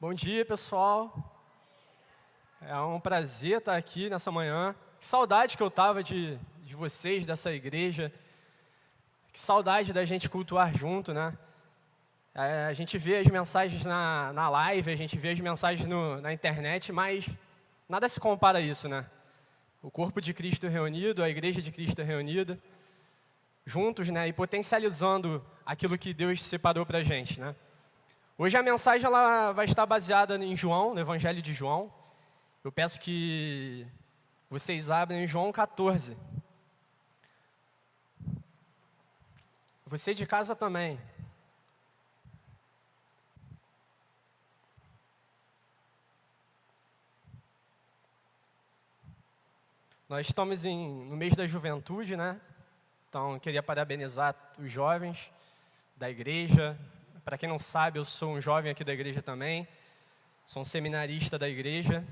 Bom dia, pessoal. É um prazer estar aqui nessa manhã. Que saudade que eu estava de vocês, dessa igreja. Que saudade da gente cultuar junto, né? A gente vê as mensagens na live, a gente vê as mensagens na internet, mas nada se compara a isso, né? O corpo de Cristo reunido, a igreja de Cristo reunida, juntos, né? E potencializando aquilo que Deus separou para a gente, né? Hoje a mensagem ela vai estar baseada em João, no Evangelho de João. Eu peço que vocês abrem em João 14. Você de casa também. Nós estamos no mês da juventude, né? Então, eu queria parabenizar os jovens da igreja. Para quem não sabe, eu sou um jovem aqui da igreja também. Sou um seminarista da igreja,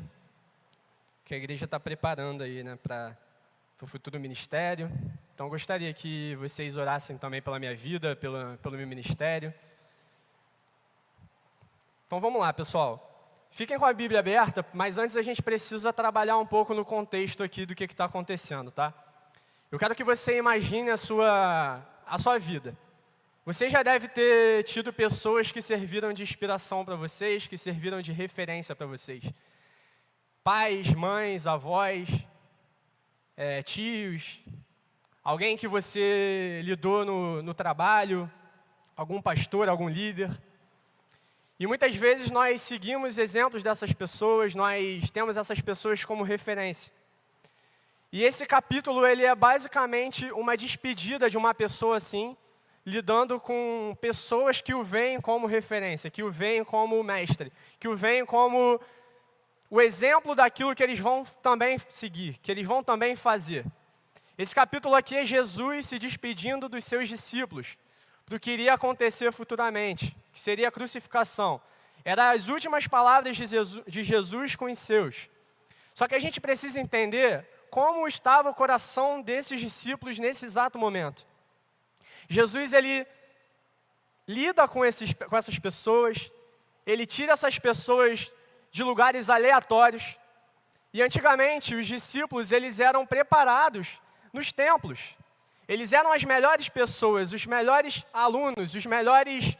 que a igreja está preparando aí, né, para o futuro ministério. Então, eu gostaria que vocês orassem também pela minha vida, pelo meu ministério. Então, vamos lá, pessoal. Fiquem com a Bíblia aberta, mas antes a gente precisa trabalhar um pouco no contexto aqui do que está acontecendo, tá? Eu quero que você imagine a sua vida. Você já deve ter tido pessoas que serviram de inspiração para vocês, que serviram de referência para vocês. Pais, mães, avós, tios, alguém que você lidou no trabalho, algum pastor, algum líder. E muitas vezes nós seguimos exemplos dessas pessoas, nós temos essas pessoas como referência. E esse capítulo ele é basicamente uma despedida de uma pessoa assim, lidando com pessoas que o veem como referência, que o veem como mestre, que o veem como o exemplo daquilo que eles vão também seguir, que eles vão também fazer. Esse capítulo aqui é Jesus se despedindo dos seus discípulos, do que iria acontecer futuramente, que seria a crucificação. Eram as últimas palavras de Jesus com os seus. Só que a gente precisa entender como estava o coração desses discípulos nesse exato momento. Jesus, ele lida com essas pessoas, ele tira essas pessoas de lugares aleatórios. E antigamente, os discípulos, eles eram preparados nos templos. Eles eram as melhores pessoas, os melhores alunos, os melhores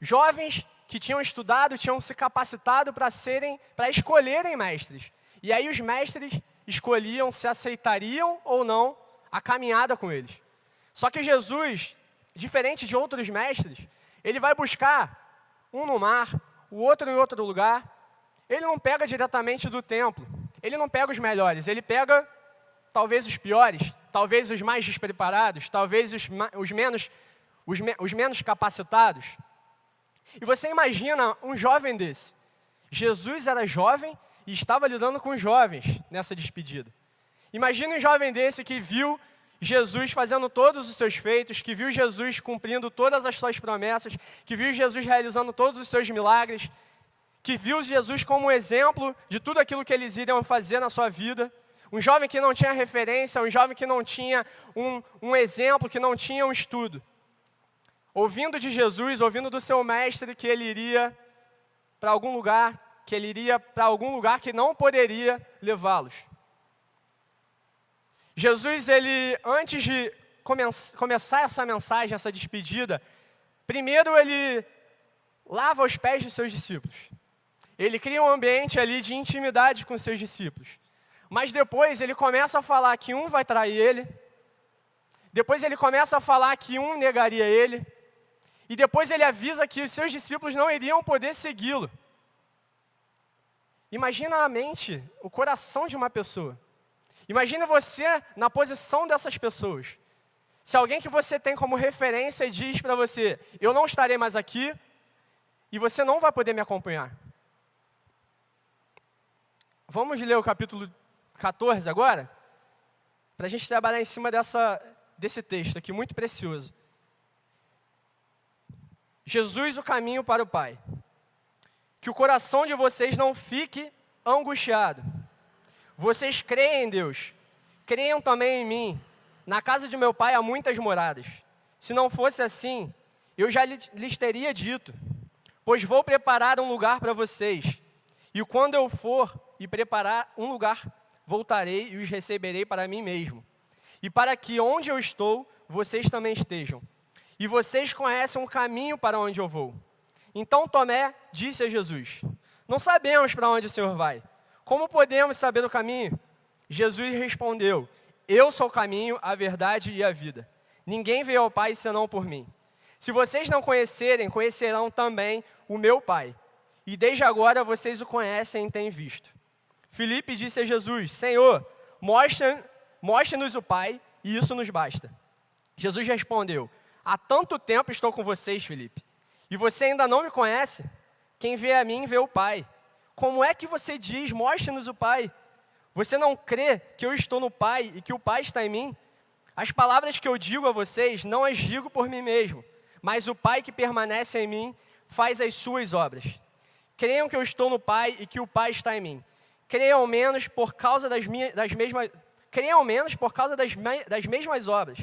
jovens que tinham estudado, tinham se capacitado para escolherem mestres. E aí os mestres escolhiam se aceitariam ou não a caminhada com eles. Só que Jesus, diferente de outros mestres, ele vai buscar um no mar, o outro em outro lugar. Ele não pega diretamente do templo, ele não pega os melhores, ele pega talvez os piores, talvez os mais despreparados, talvez os menos capacitados. E você imagina um jovem desse. Jesus era jovem e estava lidando com jovens nessa despedida. Imagina um jovem desse que viu Jesus fazendo todos os seus feitos, que viu Jesus cumprindo todas as suas promessas, que viu Jesus realizando todos os seus milagres, que viu Jesus como um exemplo de tudo aquilo que eles iriam fazer na sua vida. Um jovem que não tinha referência, um jovem que não tinha um exemplo, que não tinha um estudo. Ouvindo de Jesus, ouvindo do seu mestre que ele iria para algum lugar, que não poderia levá-los. Jesus, ele, antes de começar essa mensagem, essa despedida, primeiro ele lava os pés dos seus discípulos. Ele cria um ambiente ali de intimidade com seus discípulos. Mas depois ele começa a falar que um vai trair ele. Depois ele começa a falar que um negaria ele. E depois ele avisa que os seus discípulos não iriam poder segui-lo. Imagina a mente, o coração de uma pessoa. Imagina você na posição dessas pessoas. Se alguém que você tem como referência diz para você, eu não estarei mais aqui e você não vai poder me acompanhar. Vamos ler o capítulo 14 agora? Para a gente trabalhar em cima desse texto aqui, muito precioso. Jesus, o caminho para o Pai. Que o coração de vocês não fique angustiado. Vocês creem em Deus, creiam também em mim. Na casa de meu Pai há muitas moradas. Se não fosse assim, eu já lhes teria dito, pois vou preparar um lugar para vocês. E quando eu for e preparar um lugar, voltarei e os receberei para mim mesmo. E para que onde eu estou, vocês também estejam. E vocês conhecem o caminho para onde eu vou. Então Tomé disse a Jesus: não sabemos para onde o Senhor vai. Como podemos saber o caminho? Jesus respondeu: eu sou o caminho, a verdade e a vida. Ninguém veio ao Pai senão por mim. Se vocês não conhecerem, conhecerão também o meu Pai. E desde agora vocês o conhecem e têm visto. Filipe disse a Jesus: Senhor, mostre-nos o Pai, e isso nos basta. Jesus respondeu: há tanto tempo estou com vocês, Filipe, e você ainda não me conhece? Quem vê a mim, vê o Pai. Como é que você diz, mostre-nos o Pai? Você não crê que eu estou no Pai e que o Pai está em mim? As palavras que eu digo a vocês, não as digo por mim mesmo, mas o Pai que permanece em mim faz as suas obras. Creiam que eu estou no Pai e que o Pai está em mim. Creiam menos por causa das mesmas obras.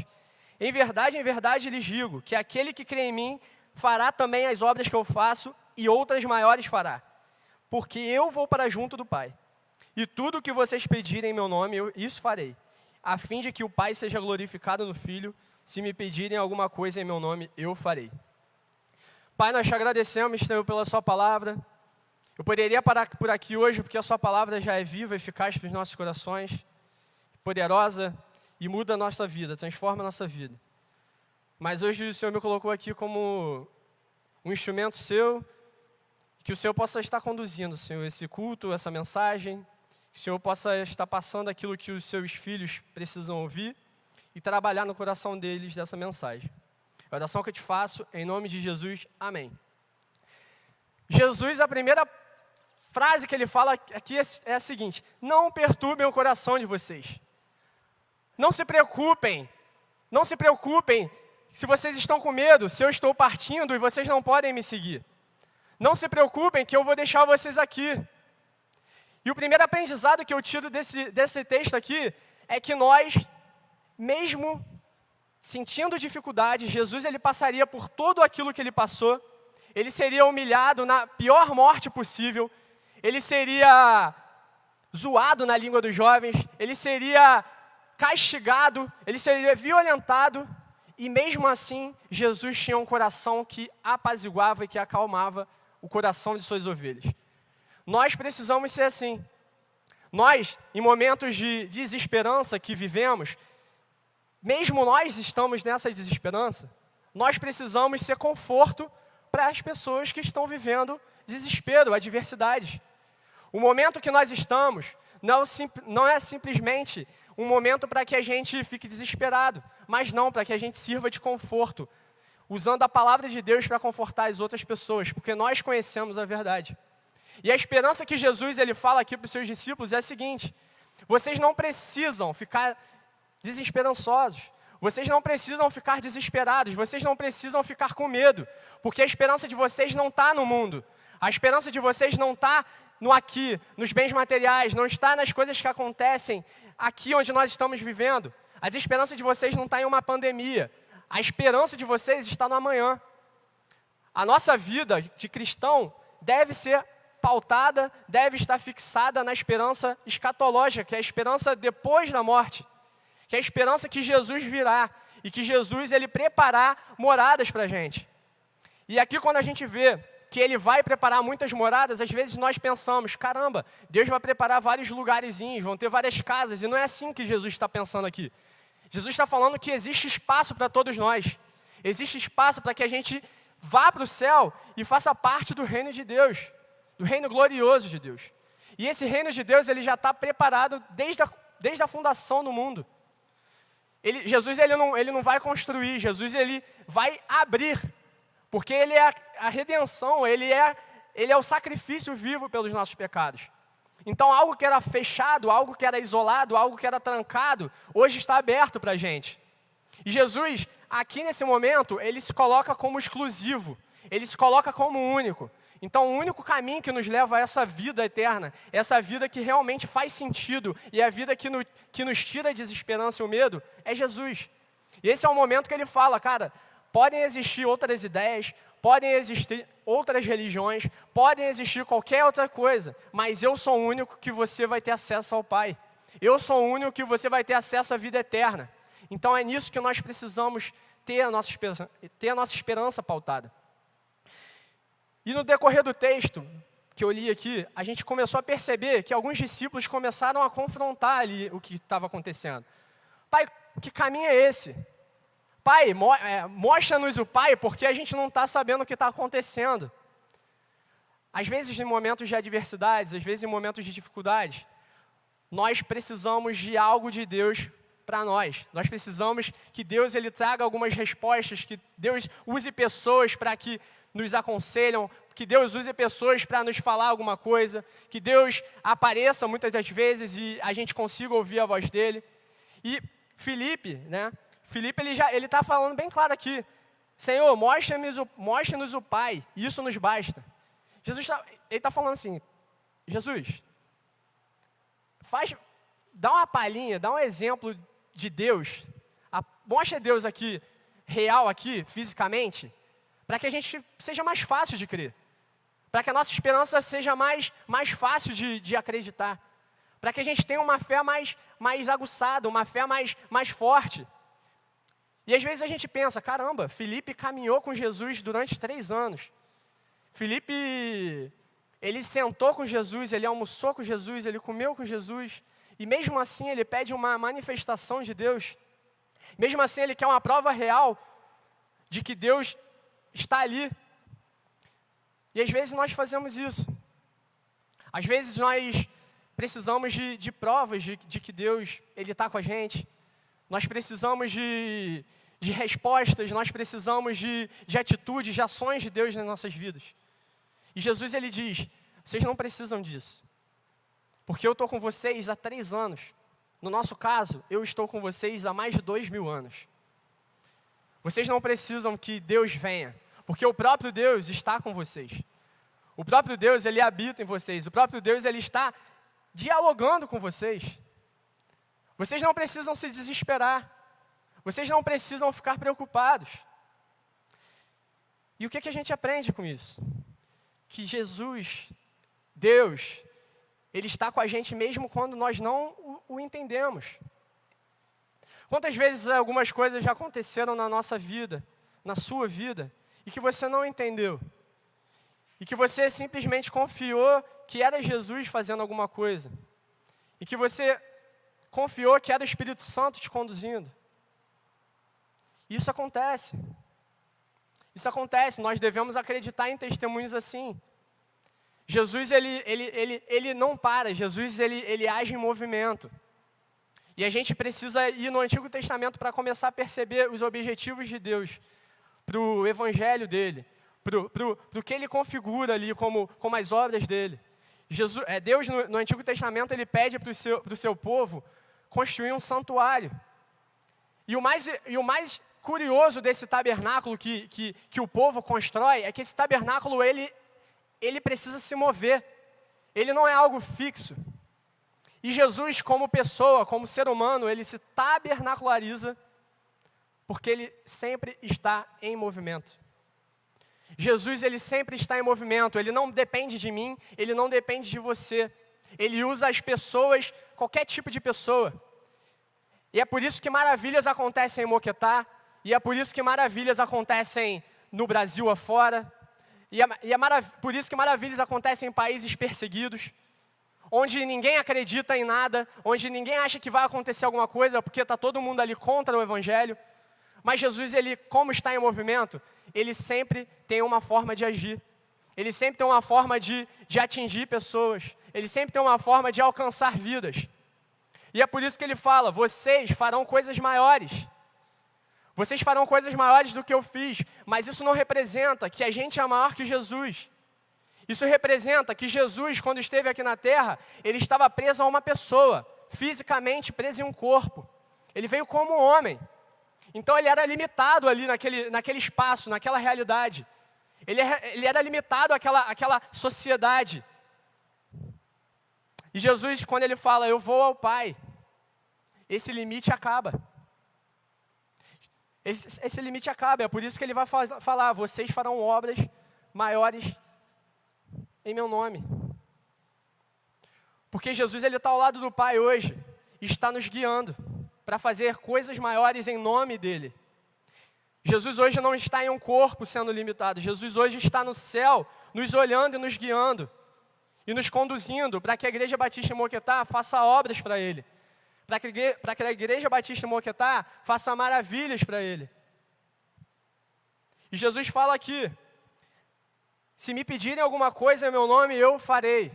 Em verdade lhes digo que aquele que crê em mim fará também as obras que eu faço e outras maiores fará, porque eu vou para junto do Pai. E tudo o que vocês pedirem em meu nome, isso farei, a fim de que o Pai seja glorificado no Filho. Se me pedirem alguma coisa em meu nome, eu farei. Pai, nós te agradecemos, Senhor, pela sua palavra. Eu poderia parar por aqui hoje, porque a sua palavra já é viva e eficaz para os nossos corações, poderosa e muda a nossa vida, transforma a nossa vida. Mas hoje o Senhor me colocou aqui como um instrumento seu, que o Senhor possa estar conduzindo, Senhor, esse culto, essa mensagem, que o Senhor possa estar passando aquilo que os seus filhos precisam ouvir e trabalhar no coração deles dessa mensagem. A oração que eu te faço, em nome de Jesus, amém. Jesus, a primeira frase que ele fala aqui é a seguinte: não perturbem o coração de vocês. Não se preocupem se vocês estão com medo, se eu estou partindo e vocês não podem me seguir. Não se preocupem que eu vou deixar vocês aqui. E o primeiro aprendizado que eu tiro desse texto aqui é que nós, mesmo sentindo dificuldade, Jesus ele passaria por tudo aquilo que ele passou. Ele seria humilhado na pior morte possível. Ele seria zoado na língua dos jovens. Ele seria castigado. Ele seria violentado. E mesmo assim, Jesus tinha um coração que apaziguava e que acalmava o coração de suas ovelhas. Nós precisamos ser assim. Nós, em momentos de desesperança que vivemos, mesmo nós estamos nessa desesperança, nós precisamos ser conforto para as pessoas que estão vivendo adversidades. O momento que nós estamos não é simplesmente um momento para que a gente fique desesperado, mas não, para que a gente sirva de conforto, usando a palavra de Deus para confortar as outras pessoas, porque nós conhecemos a verdade. E a esperança que Jesus ele fala aqui para os seus discípulos é a seguinte: vocês não precisam ficar desesperançosos, vocês não precisam ficar desesperados, vocês não precisam ficar com medo, porque a esperança de vocês não está no mundo, a esperança de vocês não está no aqui, nos bens materiais, não está nas coisas que acontecem aqui onde nós estamos vivendo. A esperança de vocês não está em uma pandemia, a esperança de vocês está no amanhã. A nossa vida de cristão deve ser pautada, deve estar fixada na esperança escatológica, que é a esperança depois da morte, que é a esperança que Jesus virá e que Jesus ele preparar moradas para a gente. E aqui quando a gente vê que ele vai preparar muitas moradas, às vezes nós pensamos, caramba, Deus vai preparar vários lugarzinhos, vão ter várias casas, e não é assim que Jesus está pensando aqui. Jesus está falando que existe espaço para todos nós, existe espaço para que a gente vá para o céu e faça parte do reino de Deus, do reino glorioso de Deus. E esse reino de Deus ele já está preparado desde a fundação do mundo. Jesus ele não vai construir, Jesus ele vai abrir, porque ele é a redenção, ele é o sacrifício vivo pelos nossos pecados. Então algo que era fechado, algo que era isolado, algo que era trancado, hoje está aberto para a gente. E Jesus, aqui nesse momento, ele se coloca como exclusivo, ele se coloca como único. Então o único caminho que nos leva a essa vida eterna, essa vida que realmente faz sentido e a vida que nos tira a desesperança e o medo, é Jesus. E esse é o momento que ele fala, cara, podem existir outras ideias, podem existir outras religiões, podem existir qualquer outra coisa, mas eu sou o único que você vai ter acesso ao Pai. Eu sou o único que você vai ter acesso à vida eterna. Então é nisso que nós precisamos ter a nossa esperança pautada. E no decorrer do texto que eu li aqui, a gente começou a perceber que alguns discípulos começaram a confrontar ali o que estava acontecendo. Pai, que caminho é esse? Pai, mostra-nos o Pai, porque a gente não está sabendo o que está acontecendo. Às vezes em momentos de adversidades, às vezes em momentos de dificuldades, nós precisamos de algo de Deus para nós. Nós precisamos que Deus ele traga algumas respostas, que Deus use pessoas para que nos aconselham, que Deus use pessoas para nos falar alguma coisa, que Deus apareça muitas das vezes e a gente consiga ouvir a voz dele. E Filipe, ele está falando bem claro aqui, Senhor, mostre-nos o Pai, isso nos basta. Jesus está falando assim, Jesus, dá uma palhinha, dá um exemplo de Deus, mostra Deus aqui, real aqui, fisicamente, para que a gente seja mais fácil de crer, para que a nossa esperança seja mais fácil de acreditar, para que a gente tenha uma fé mais aguçada, uma fé mais forte. E às vezes a gente pensa, caramba, Filipe caminhou com Jesus durante 3 anos. Filipe, ele sentou com Jesus, ele almoçou com Jesus, ele comeu com Jesus. E mesmo assim ele pede uma manifestação de Deus. Mesmo assim ele quer uma prova real de que Deus está ali. E às vezes nós fazemos isso. Às vezes nós precisamos de provas de que Deus ele está com a gente. Nós precisamos de respostas, nós precisamos de atitudes, de ações de Deus nas nossas vidas. E Jesus ele diz, vocês não precisam disso. Porque eu estou com vocês há 3 anos. No nosso caso, eu estou com vocês há mais de 2000 anos. Vocês não precisam que Deus venha, porque o próprio Deus está com vocês. O próprio Deus, ele habita em vocês. O próprio Deus, ele está dialogando com vocês. Vocês não precisam se desesperar. Vocês não precisam ficar preocupados. E o que a gente aprende com isso? Que Jesus, Deus, ele está com a gente mesmo quando nós não o entendemos. Quantas vezes algumas coisas já aconteceram na nossa vida, na sua vida, e que você não entendeu? E que você simplesmente confiou que era Jesus fazendo alguma coisa. E que você confiou que era o Espírito Santo te conduzindo. Isso acontece. Isso acontece, nós devemos acreditar em testemunhos assim. Jesus, ele não para, Jesus, ele age em movimento. E a gente precisa ir no Antigo Testamento para começar a perceber os objetivos de Deus, para o Evangelho dele, para o que ele configura ali como as obras dele. Deus, no Antigo Testamento, ele pede para o seu povo construir um santuário. E o mais curioso desse tabernáculo que o povo constrói é que esse tabernáculo, ele precisa se mover. Ele não é algo fixo. E Jesus, como pessoa, como ser humano, ele se tabernaculariza porque ele sempre está em movimento. Jesus, ele sempre está em movimento. Ele não depende de mim, ele não depende de você. Ele usa as pessoas, qualquer tipo de pessoa. E é por isso que maravilhas acontecem em Moquetá, e é por isso que maravilhas acontecem no Brasil afora, por isso que maravilhas acontecem em países perseguidos, onde ninguém acredita em nada, onde ninguém acha que vai acontecer alguma coisa, porque está todo mundo ali contra o Evangelho. Mas Jesus, ele, como está em movimento, ele sempre tem uma forma de agir. Ele sempre tem uma forma de atingir pessoas. Ele sempre tem uma forma de alcançar vidas. E é por isso que ele fala, vocês farão coisas maiores. Vocês farão coisas maiores do que eu fiz. Mas isso não representa que a gente é maior que Jesus. Isso representa que Jesus, quando esteve aqui na terra, ele estava preso a uma pessoa, fisicamente preso em um corpo. Ele veio como homem. Então ele era limitado ali naquele espaço, naquela realidade. Ele era limitado àquela sociedade. E Jesus, quando ele fala, eu vou ao Pai, esse limite acaba. esse limite acaba. É por isso que ele vai falar, vocês farão obras maiores em meu nome. Porque Jesus está ao lado do Pai hoje, e está nos guiando para fazer coisas maiores em nome dEle. Jesus hoje não está em um corpo sendo limitado. Jesus hoje está no céu, nos olhando e nos guiando. E nos conduzindo para que a Igreja Batista em Moquetá faça obras para Ele. Para que a Igreja Batista em Moquetá faça maravilhas para Ele. E Jesus fala aqui, se me pedirem alguma coisa em meu nome, eu farei.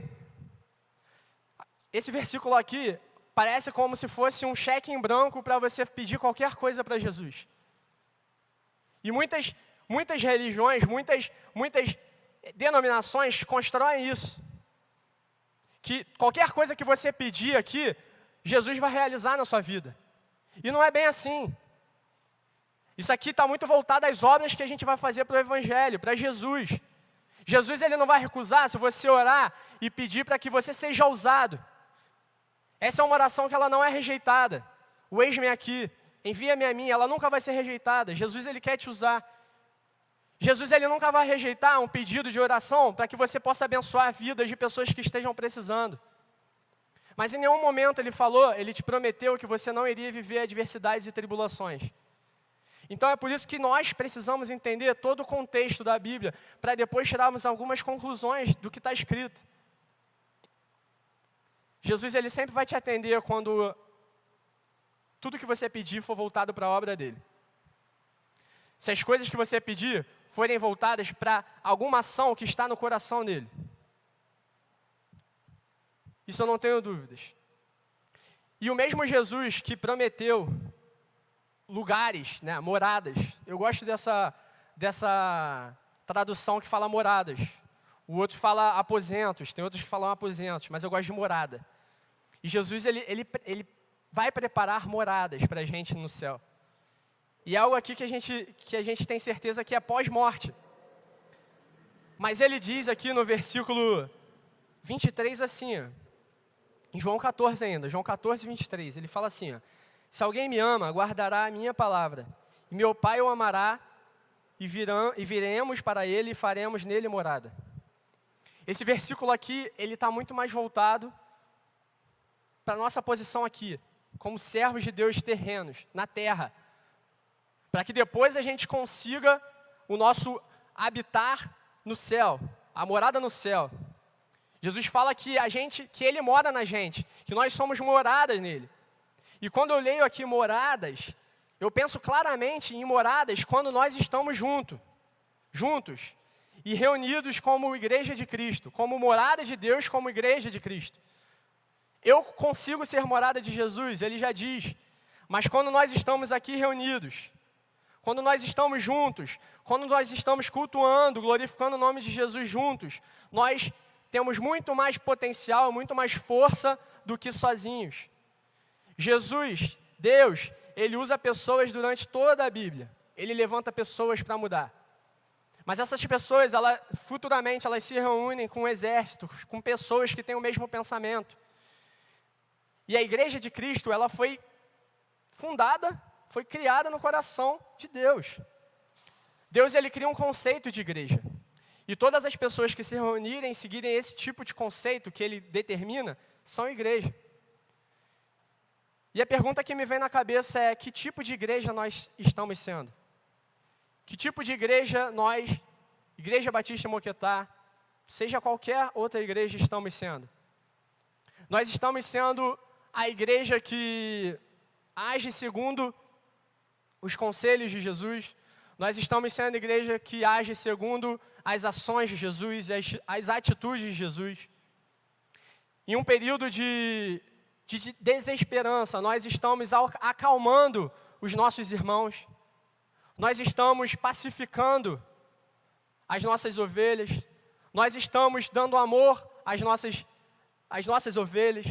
Esse versículo aqui parece como se fosse um cheque em branco para você pedir qualquer coisa para Jesus. E muitas religiões, muitas denominações constroem isso. Que qualquer coisa que você pedir aqui, Jesus vai realizar na sua vida. E não é bem assim. Isso aqui está muito voltado às obras que a gente vai fazer para o Evangelho, para Jesus. Jesus ele não vai recusar se você orar e pedir para que você seja ousado. Essa é uma oração que ela não é rejeitada. O eis-me aqui, envia-me a mim, ela nunca vai ser rejeitada. Jesus ele quer te usar. Jesus ele nunca vai rejeitar um pedido de oração para que você possa abençoar vidas de pessoas que estejam precisando. Mas em nenhum momento ele te prometeu que você não iria viver adversidades e tribulações. Então é por isso que nós precisamos entender todo o contexto da Bíblia, para depois tirarmos algumas conclusões do que está escrito. Jesus ele sempre vai te atender quando tudo que você pedir for voltado para a obra dele. Se as coisas que você pedir forem voltadas para alguma ação que está no coração dele. Isso eu não tenho dúvidas. E o mesmo Jesus que prometeu lugares, né, moradas. Eu gosto dessa tradução que fala moradas. O outro fala aposentos, tem outros que falam aposentos, mas eu gosto de morada. E Jesus ele vai preparar moradas para a gente no céu. E é algo aqui que a gente tem certeza que é pós-morte. Mas ele diz aqui no versículo 23 assim, ó, em João 14 ainda, João 14, 23, ele fala assim, ó, se alguém me ama, guardará a minha palavra, e meu Pai o amará, e viremos para ele e faremos nele morada. Esse versículo aqui, ele está muito mais voltado para a nossa posição aqui, como servos de Deus terrenos, na terra, para que depois a gente consiga o nosso habitar no céu, a morada no céu. Jesus fala que Ele mora na gente, que nós somos moradas nele. E quando eu leio aqui moradas, eu penso claramente em moradas quando nós estamos juntos e reunidos como igreja de Cristo, como morada de Deus, como igreja de Cristo. Eu consigo ser morada de Jesus, ele já diz, mas quando nós estamos aqui reunidos, quando nós estamos juntos, quando nós estamos cultuando, glorificando o nome de Jesus juntos, nós temos muito mais potencial, muito mais força do que sozinhos. Jesus, Deus, Ele usa pessoas durante toda a Bíblia. Ele levanta pessoas para mudar. Mas essas pessoas, futuramente, elas se reúnem com exércitos, com pessoas que têm o mesmo pensamento. E a Igreja de Cristo, ela foi fundada, foi criada no coração de Deus. Deus, Ele cria um conceito de igreja. E todas as pessoas que se reunirem e seguirem esse tipo de conceito que Ele determina, são igreja. E a pergunta que me vem na cabeça é, que tipo de igreja nós estamos sendo? Que tipo de igreja nós, Igreja Batista Moquetá, seja qualquer outra igreja, estamos sendo? Nós estamos sendo a igreja que age segundo os conselhos de Jesus. Nós estamos sendo a igreja que age segundo as ações de Jesus, as atitudes de Jesus. Em um período de desesperança, nós estamos acalmando os nossos irmãos. Nós estamos pacificando as nossas ovelhas. Nós estamos dando amor às nossas ovelhas.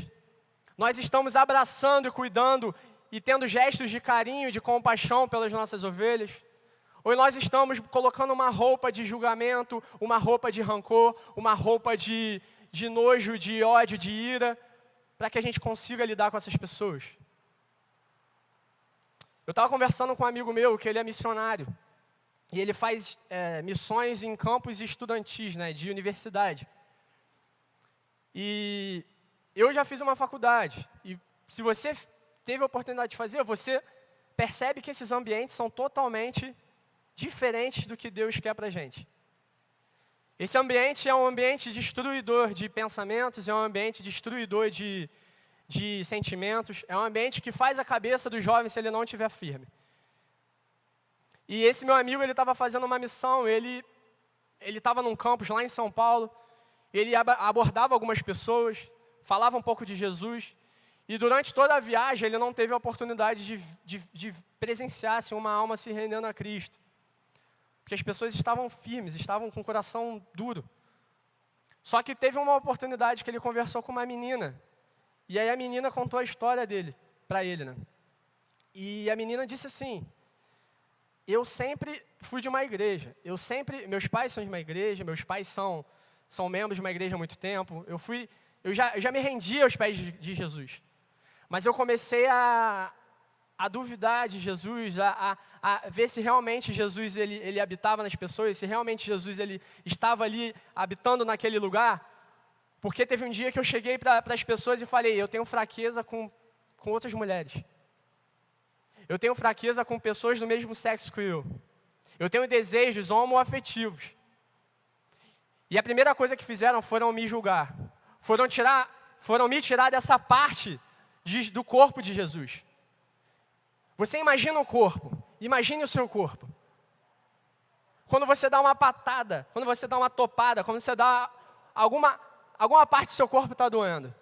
Nós estamos abraçando e cuidando e tendo gestos de carinho, de compaixão pelas nossas ovelhas. Ou nós estamos colocando uma roupa de julgamento, uma roupa de rancor, uma roupa de nojo, de ódio, de ira, para que a gente consiga lidar com essas pessoas. Eu estava conversando com um amigo meu, que ele é missionário. E ele faz missões em campos estudantis, né, de universidade. E eu já fiz uma faculdade. E se você teve a oportunidade de fazer, você percebe que esses ambientes são totalmente diferentes do que Deus quer para a gente. Esse ambiente é um ambiente destruidor de pensamentos, é um ambiente destruidor de sentimentos, é um ambiente que faz a cabeça do jovem se ele não estiver firme. E esse meu amigo, ele estava fazendo uma missão, ele estava num campus lá em São Paulo, ele abordava algumas pessoas, falava um pouco de Jesus, e durante toda a viagem ele não teve a oportunidade de presenciar assim, uma alma se rendendo a Cristo. Porque as pessoas estavam firmes, estavam com o coração duro. Só que teve uma oportunidade que ele conversou com uma menina. E aí a menina contou a história dele, para ele, né? E a menina disse assim, eu sempre fui de uma igreja. Meus pais são de uma igreja, meus pais são membros de uma igreja há muito tempo. Eu já me rendi aos pés de Jesus. Mas eu comecei a duvidar de Jesus, a ver se realmente Jesus ele habitava nas pessoas, se realmente Jesus ele estava ali habitando naquele lugar. Porque teve um dia que eu cheguei para as pessoas e falei, eu tenho fraqueza com outras mulheres. Eu tenho fraqueza com pessoas do mesmo sexo que eu. Eu tenho desejos homoafetivos. E a primeira coisa que fizeram foram me julgar. Foram me tirar dessa parte do corpo de Jesus. Você imagina o corpo, imagine o seu corpo. Quando você dá uma patada, quando você dá uma topada, quando você dá alguma parte do seu corpo está doendo.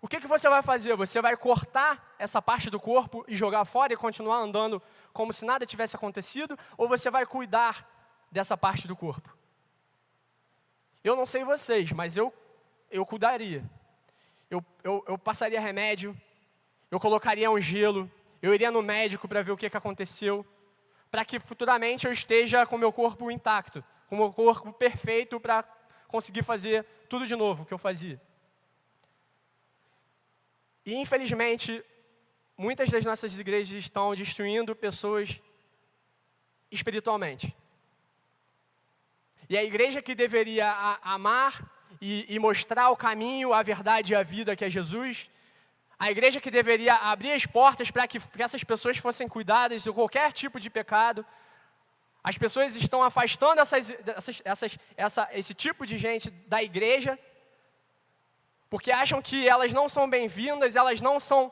O que você vai fazer? Você vai cortar essa parte do corpo e jogar fora e continuar andando como se nada tivesse acontecido? Ou você vai cuidar dessa parte do corpo? Eu não sei vocês, mas eu cuidaria. Eu passaria remédio, eu colocaria um gelo, eu iria no médico para ver o que aconteceu, para que futuramente eu esteja com o meu corpo intacto, com o meu corpo perfeito para conseguir fazer tudo de novo que eu fazia. E, infelizmente, muitas das nossas igrejas estão destruindo pessoas espiritualmente. E a igreja que deveria amar e mostrar o caminho, a verdade e a vida que é Jesus, a igreja que deveria abrir as portas para que essas pessoas fossem cuidadas de qualquer tipo de pecado, as pessoas estão afastando esse tipo de gente da igreja, porque acham que elas não são bem-vindas, elas não são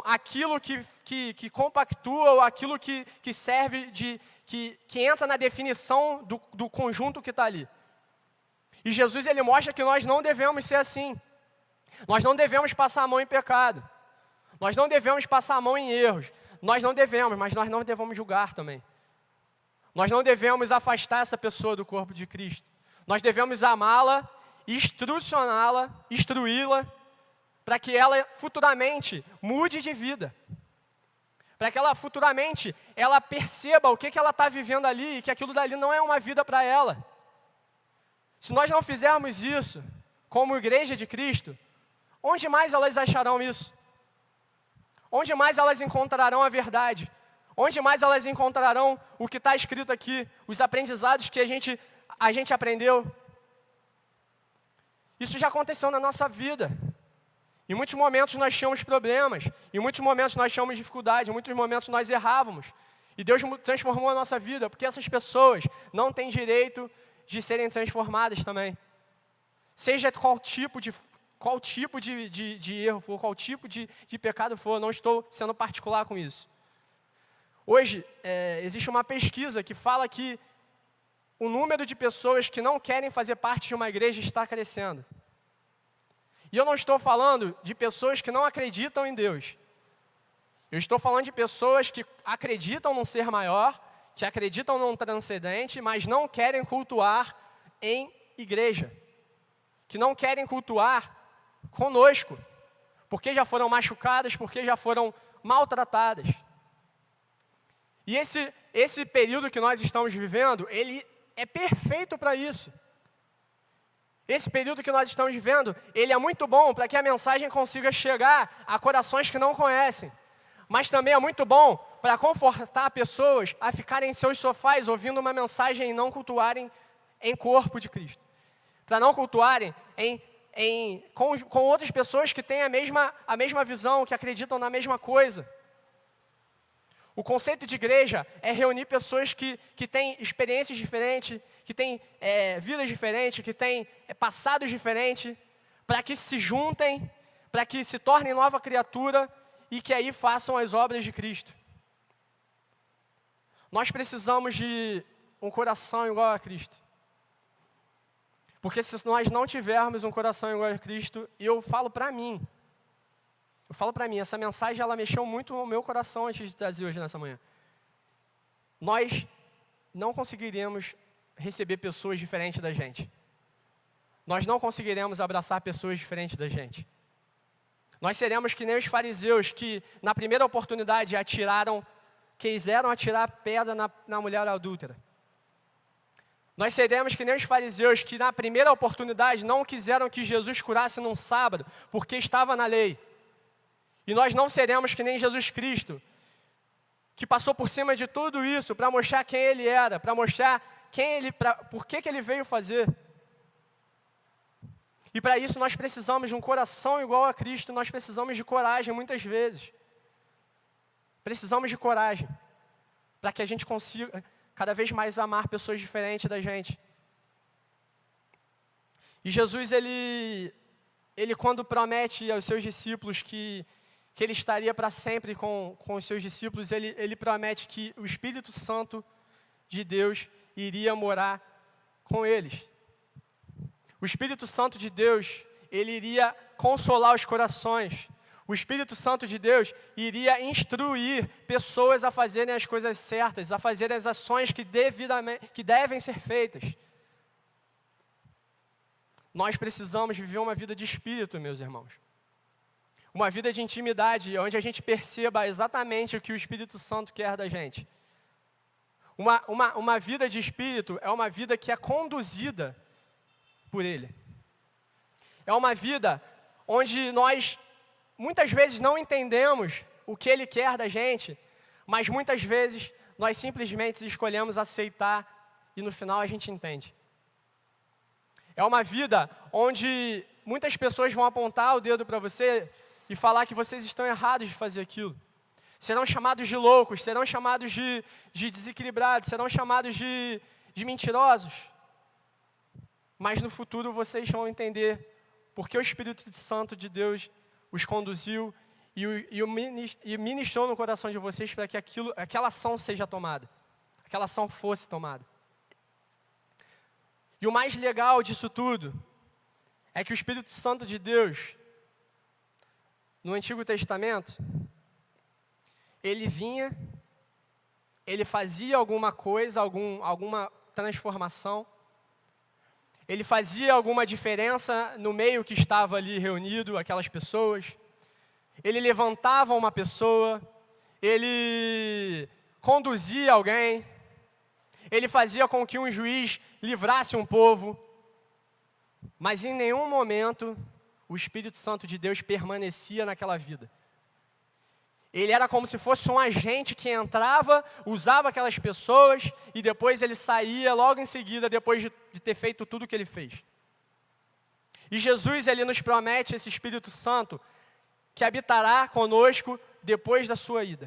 aquilo que compactua, ou aquilo que serve que entra na definição do conjunto que está ali. E Jesus, ele mostra que nós não devemos ser assim. Nós não devemos passar a mão em pecado. Nós não devemos passar a mão em erros. Nós não devemos, mas nós não devemos julgar também. Nós não devemos afastar essa pessoa do corpo de Cristo. Nós devemos amá-la, instrucioná-la, instruí-la, para que ela futuramente mude de vida. Para que ela futuramente perceba o que ela está vivendo ali e que aquilo dali não é uma vida para ela. Se nós não fizermos isso como igreja de Cristo, onde mais elas acharão isso? Onde mais elas encontrarão a verdade? Onde mais elas encontrarão o que está escrito aqui, os aprendizados que a gente aprendeu? Isso já aconteceu na nossa vida. Em muitos momentos nós tínhamos problemas, em muitos momentos nós tínhamos dificuldade, em muitos momentos nós errávamos. E Deus transformou a nossa vida, porque essas pessoas não têm direito de serem transformadas também. Seja qual tipo de erro for, qual tipo de pecado for, não estou sendo particular com isso. Hoje, existe uma pesquisa que fala que o número de pessoas que não querem fazer parte de uma igreja está crescendo. E eu não estou falando de pessoas que não acreditam em Deus. Eu estou falando de pessoas que acreditam num ser maior, que acreditam num transcendente, mas não querem cultuar em igreja. Que não querem cultuar conosco, porque já foram machucadas, porque já foram maltratadas. E esse período que nós estamos vivendo, ele é perfeito para isso. Esse período que nós estamos vivendo, ele é muito bom para que a mensagem consiga chegar a corações que não conhecem. Mas também é muito bom para confortar pessoas a ficarem em seus sofás ouvindo uma mensagem e não cultuarem em corpo de Cristo. Para não cultuarem com outras pessoas que têm a mesma visão, que acreditam na mesma coisa. O conceito de igreja é reunir pessoas que têm experiências diferentes, que têm vidas diferentes, que têm passados diferentes, para que se juntem, para que se tornem nova criatura e que aí façam as obras de Cristo. Nós precisamos de um coração igual a Cristo. Porque se nós não tivermos um coração igual a Cristo, e eu falo para mim, essa mensagem ela mexeu muito no meu coração antes de trazer hoje nessa manhã. Nós não conseguiríamos receber pessoas diferentes da gente. Nós não conseguiremos abraçar pessoas diferentes da gente. Nós seremos que nem os fariseus que, na primeira oportunidade, quiseram atirar pedra na mulher adúltera. Nós seremos que nem os fariseus que, na primeira oportunidade, não quiseram que Jesus curasse num sábado, porque estava na lei. E nós não seremos que nem Jesus Cristo, que passou por cima de tudo isso para mostrar quem Ele era, para mostrar por que Ele veio fazer. E para isso nós precisamos de um coração igual a Cristo, nós precisamos de coragem muitas vezes. Precisamos de coragem, para que a gente consiga cada vez mais amar pessoas diferentes da gente. E Jesus, ele quando promete aos seus discípulos que Ele estaria para sempre com os seus discípulos, ele promete que o Espírito Santo de Deus iria morar com eles. O Espírito Santo de Deus, ele iria consolar os corações. O Espírito Santo de Deus iria instruir pessoas a fazerem as coisas certas, a fazerem as ações que devem ser feitas. Nós precisamos viver uma vida de Espírito, meus irmãos. Uma vida de intimidade, onde a gente perceba exatamente o que o Espírito Santo quer da gente. Uma vida de Espírito é uma vida que é conduzida por Ele. É uma vida onde nós muitas vezes não entendemos o que Ele quer da gente, mas muitas vezes nós simplesmente escolhemos aceitar e no final a gente entende. É uma vida onde muitas pessoas vão apontar o dedo para você e falar que vocês estão errados de fazer aquilo. Serão chamados de loucos, serão chamados de desequilibrados, serão chamados de mentirosos. Mas no futuro vocês vão entender porque o Espírito Santo de Deus os conduziu e ministrou no coração de vocês para que aquela ação seja tomada, aquela ação fosse tomada. E o mais legal disso tudo é que o Espírito Santo de Deus, no Antigo Testamento, ele vinha, ele fazia alguma coisa, alguma transformação, ele fazia alguma diferença no meio que estava ali reunido, aquelas pessoas. Ele levantava uma pessoa, ele conduzia alguém, ele fazia com que um juiz livrasse um povo. Mas em nenhum momento o Espírito Santo de Deus permanecia naquela vida. Ele era como se fosse um agente que entrava, usava aquelas pessoas e depois ele saía logo em seguida, depois de ter feito tudo o que ele fez. E Jesus, ele nos promete esse Espírito Santo que habitará conosco depois da sua ida.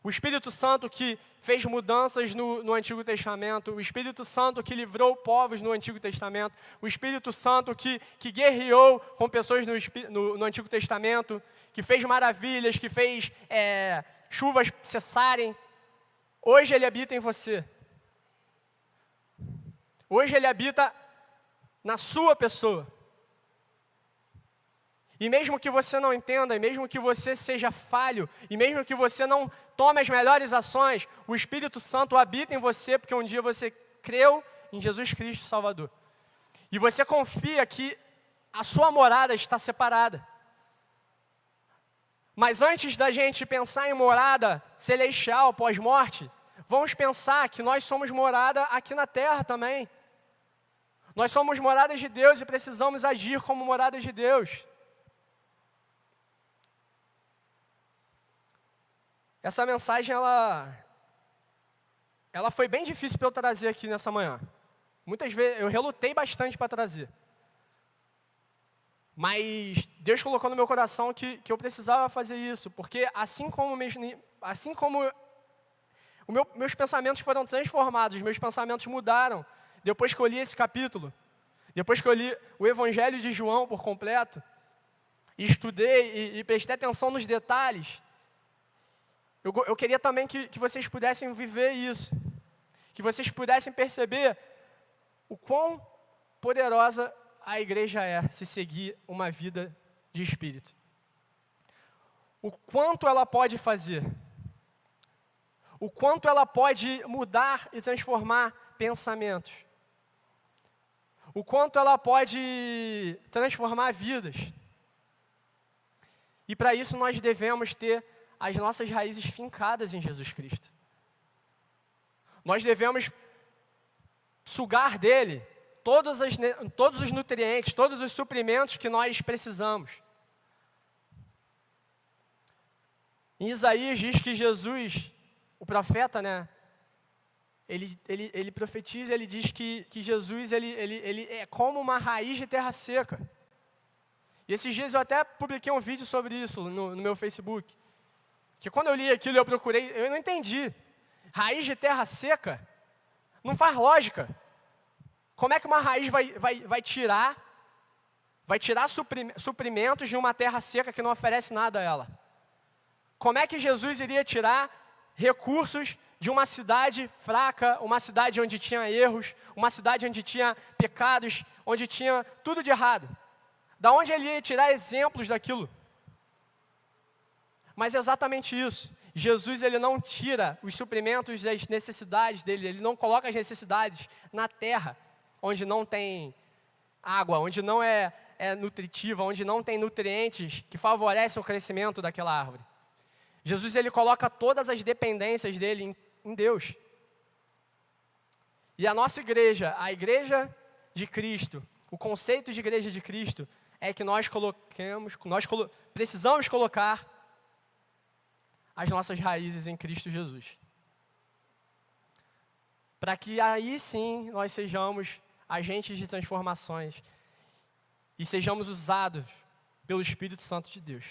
O Espírito Santo que fez mudanças no Antigo Testamento, o Espírito Santo que livrou povos no Antigo Testamento, o Espírito Santo que guerreou com pessoas no Antigo Testamento, que fez maravilhas, que fez chuvas cessarem. Hoje Ele habita em você. Hoje Ele habita na sua pessoa. E mesmo que você não entenda, e mesmo que você seja falho, e mesmo que você não tome as melhores ações, o Espírito Santo habita em você, porque um dia você creu em Jesus Cristo Salvador. E você confia que a sua morada está separada. Mas antes da gente pensar em morada celestial pós-morte, vamos pensar que nós somos morada aqui na terra também. Nós somos moradas de Deus e precisamos agir como moradas de Deus. essa mensagem, ela foi bem difícil para eu trazer aqui nessa manhã. Muitas vezes, eu relutei bastante para trazer. Mas Deus colocou no meu coração que eu precisava fazer isso, porque assim como meus pensamentos foram transformados, meus pensamentos mudaram, depois que eu li esse capítulo, depois que eu li o Evangelho de João por completo, e estudei e prestei atenção nos detalhes, eu queria também que vocês pudessem viver isso, que vocês pudessem perceber o quão poderosa a igreja é se seguir uma vida de espírito. O quanto ela pode fazer. O quanto ela pode mudar e transformar pensamentos. O quanto ela pode transformar vidas. E para isso nós devemos ter as nossas raízes fincadas em Jesus Cristo. Nós devemos sugar dele todos os nutrientes, todos os suprimentos que nós precisamos. Em Isaías diz que Jesus, o profeta, né, ele profetiza, ele diz que Jesus ele é como uma raiz de terra seca. E esses dias eu até publiquei um vídeo sobre isso no meu Facebook. Que quando eu li aquilo, eu procurei, eu não entendi. Raiz de terra seca? Não faz lógica. Como é que uma raiz vai tirar suprimentos de uma terra seca que não oferece nada a ela? Como é que Jesus iria tirar recursos de uma cidade fraca, uma cidade onde tinha erros, uma cidade onde tinha pecados, onde tinha tudo de errado? Da onde ele ia tirar exemplos daquilo? Mas é exatamente isso. Jesus, ele não tira os suprimentos e as necessidades dele, ele não coloca as necessidades na terra, onde não tem água, onde não é nutritiva, onde não tem nutrientes que favorecem o crescimento daquela árvore. Jesus, ele coloca todas as dependências dele em Deus. E a nossa igreja, a igreja de Cristo, o conceito de igreja de Cristo, é que nós precisamos colocar as nossas raízes em Cristo Jesus. Para que aí sim nós sejamos agentes de transformações e sejamos usados pelo Espírito Santo de Deus.